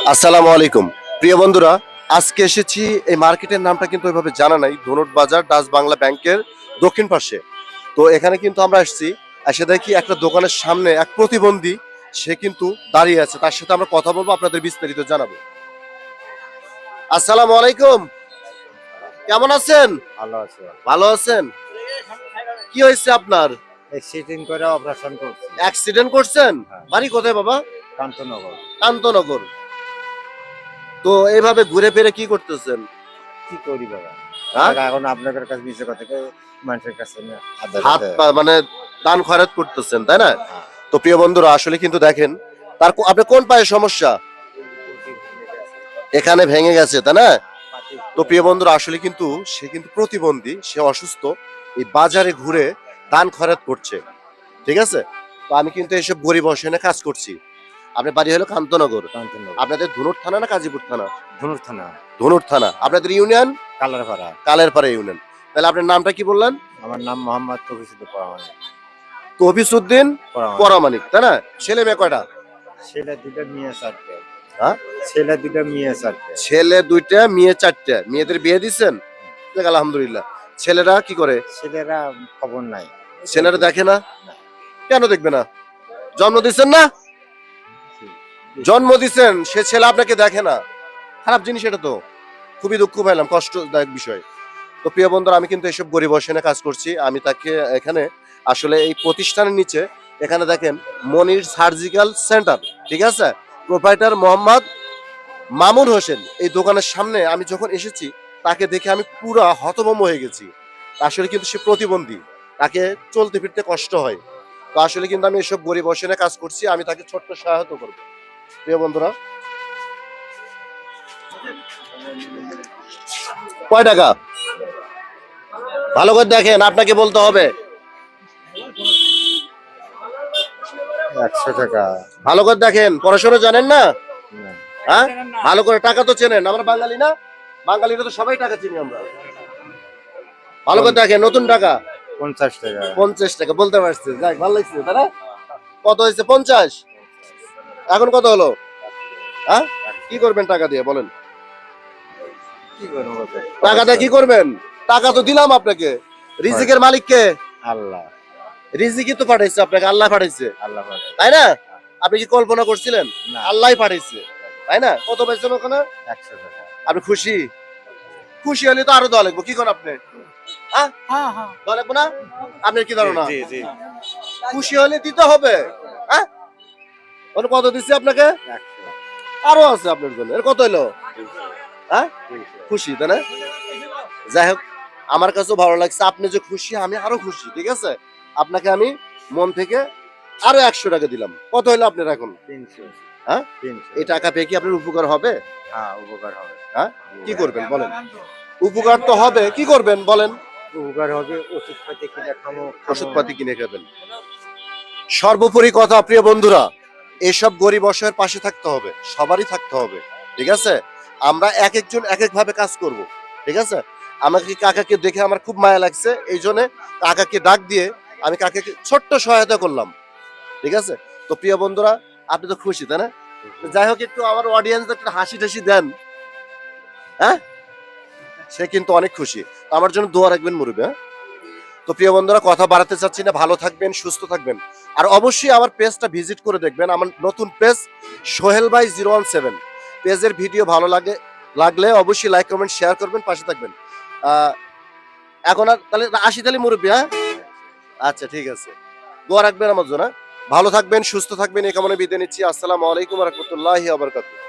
আসসালামু আলাইকুম প্রিয় বন্ধুরা, আজকে এসেছি এই মার্কেটের নামটা কিন্তু ওইভাবে জানা নাই। ধনুট বাজার ডাচ বাংলা ব্যাংকের দক্ষিণ পাশে। তো এখানে কিন্তু আমরা আসছি, এসে দেখি একটা দোকানের সামনে এক প্রতিবন্ধী সে কিন্তু দাঁড়িয়ে আছে। তার সাথে আমরা কথা বলবো, আপনাদের বিস্তারিত জানাবো। আসসালামু আলাইকুম, কেমন আছেন? ভালো আছে। ভালো আছেন? কি হয়েছে আপনার? অ্যাক্সিডেন্ট করে অপারেশন করছি। অ্যাক্সিডেন্ট করছেন? হ্যাঁ। বাড়ি কোথায় বাবা? কান্তনগর। কান্তনগর। তো এইভাবে ঘুরে ফিরে কি করতেছেন? কি করি বাবা? হ্যাঁ? এখন আপনাদের কাছে নিচে কথা থেকে মানুষের কাছে না হাত পা মানে দান খয়রাত করতেছেন, তাই না? হ্যাঁ। তো প্রিয় বন্ধুরা, আসলে কিন্তু দেখেন তার আপনার কোন পায়ে সমস্যা? এখানে ভেঙে গেছে, তাই না? তো প্রিয় বন্ধুরা, আসলে কিন্তু সে কিন্তু প্রতিবন্ধী, সে অসুস্থ, এই বাজারে ঘুরে দান খয়রাত করছে। ঠিক আছে? তো আমি কিন্তু এইসব গরিব অসহায় কাজ করছি। আপনার বাড়ি হলো কান্তনগর। কান্তনগর। আপনাদের ধনুট থানা না গাজীপুর থানা? ধনুর থানা। ধনুট থানা। আপনাদের ইউনিয়ন? কালারপাড়া। কালেরপাড়া ইউনিয়ন। তাহলে আপনার নামটা কি বললেন? আমার নাম মোহাম্মদ তফিসুদ্দিন পরামানিক। তফিসউদ্দিন পরামানিক, তাই না? ছেলে মেয়ে কয়টা? ছেলে দুটো মেয়ে চারটে। হ্যাঁ? ছেলে দুটো মেয়ে চারটে। ছেলে দুইটা মেয়ে চারটা। মেয়েদের বিয়ে দিচ্ছেন? দেখ আলহামদুলিল্লাহ। ছেলেরা কি করে? ছেলেরা খবর নাই। ছেলেরা দেখে না? কেন দেখবে না? জন্ম দিচ্ছেন না? জন্ম দিচ্ছেন, সে ছেলে আপনাকে দেখে না। খারাপ জিনিস এটা তো। খুবই দুঃখ পাইলাম, কষ্টদায়ক বিষয়। তো প্রিয় বন্ধুরা, আমি কিন্তু এসব গরিব অসহায় কাজ করছি। আমি তাকে এখানে আসলে এই প্রতিষ্ঠানের নিচে এখানে দেখেন মনির সার্জিক্যাল সেন্টার, ঠিক আছে? প্রোপাইটার মোহাম্মদ মামুন হোসেন। এই দোকানের সামনে আমি যখন এসেছি, তাকে দেখে আমি পুরা হতভম্ব হয়ে গেছি। আসলে কিন্তু সে প্রতিবন্ধী, তাকে চলতে ফিরতে কষ্ট হয়। তো আসলে কিন্তু আমি এসব গরিব অসহায় কাজ করছি, আমি তাকে ছোট্ট সহায়তা করব। প্রিয় বন্ধুরা, কয় টাকা? ভালো করে দেখেন, আপনাকে বলতে হবে। 100 টাকা। ভালো করে দেখেন, পড়াশোনা জানেন না? না। হ্যাঁ, ভালো করে টাকা তো চেনেন। আমরা বাঙালি না? বাঙালিরা তো সবাই টাকা চিনি আমরা। ভালো করে দেখেন, নতুন টাকা 50 টাকা। 50 টাকা বলতে পারছি। যাক, ভালো লাগছে, তাই না? কত হয়েছে? 50। এখন কত হলো? হ্যাঁ, কি করবেন টাকা দিয়ে বলেন? কি করবো বলতে? টাকা দিয়ে কি করবেন? টাকা তো দিলাম আপনাকে। রিজিকের মালিক কে? আল্লাহ। রিজিকই তো পাঠাইছে আপনাকে, আল্লাহ পাঠাইছে, আল্লাহ পাঠায়। তাই না? আপনি কি কল্পনা করছিলেন? না। আল্লাহই পাঠাইছে, তাই না? কত পাইছেন ওখানে? 100 টাকা। আপনি খুশি? খুশি হলে তো আরো দেওয়া লাগবো। কি করেন আপনি? হ্যাঁ, দেওয়া লাগবো না? আপনার কি ধারণা? জি জি। খুশি হলে দিতে হবে। হ্যাঁ, ওর কত দিচ্ছি আপনাকে? 100। আরো আছে আপনার জন্য। এর কত হলো? হ্যাঁ, খুশি, তাই না? যাই হোক, আমার কাছেও ভালো লাগছে। আপনি যে খুশি, আমি আরো খুশি। ঠিক আছে, আপনাকে আমি মন থেকে আরো 100 টাকা দিলাম। কত হলো আপনার এখন? 300। হ্যাঁ, 300। এই টাকা পেয়ে কি আপনার উপকার হবে? হ্যাঁ, উপকার হবে। হ্যাঁ, কি করবেন বলেন? উপকার তো হবে, কি করবেন বলেন? উপকার হবে, ওষুধপাতি কিনে খাবো। ওষুধপাতি কিনে খাবেন। সর্বোপরি কথা, প্রিয় বন্ধুরা, এসব গরিব অসহায়ের পাশে থাকতে হবে, সবারই থাকতে হবে। ঠিক আছে? আমরা এক একজন এক এক ভাবে কাজ করব। ঠিক আছে? আমাকে কাকাকে দেখে আমার খুব মায়া লাগছে, এই জন্য কাকাকে ডাক দিয়ে আমি কাকাকে ছোট্ট সহায়তা করলাম। ঠিক আছে? তো প্রিয় বন্ধুরা, আপনি তো খুশি, তাই না? যাই হোক, একটু আমার অডিয়েন্স একটা হাসি টাসি দেন। হ্যাঁ, সে কিন্তু অনেক খুশি। আমার জন্য দোয়া রাখবেন মুরুবে। হ্যাঁ, তো প্রিয় বন্ধুরা, কথা বাড়াতে চাচ্ছি না। ভালো থাকবেন, সুস্থ থাকবেন। আর অবশ্যই আমার পেজটা ভিজিট করে দেখবেন। আমার নতুন পেজ সোহেল ভাই 017। পেজের ভিডিও ভালো লাগলে অবশ্যই লাইক কমেন্ট শেয়ার করবেন, পাশে থাকবেন। এখন আর তাহলে আসি, তাহলে মুরব্বী। হ্যাঁ, আচ্ছা, ঠিক আছে। দোয়া রাখবেন আমার জন্য। ভালো থাকবেন, সুস্থ থাকবেন, এই কামনে বিদায় নিচ্ছি। আসসালামু আলাইকুম ওয়া রাহমাতুল্লাহি ওয়া বারাকাতুহু।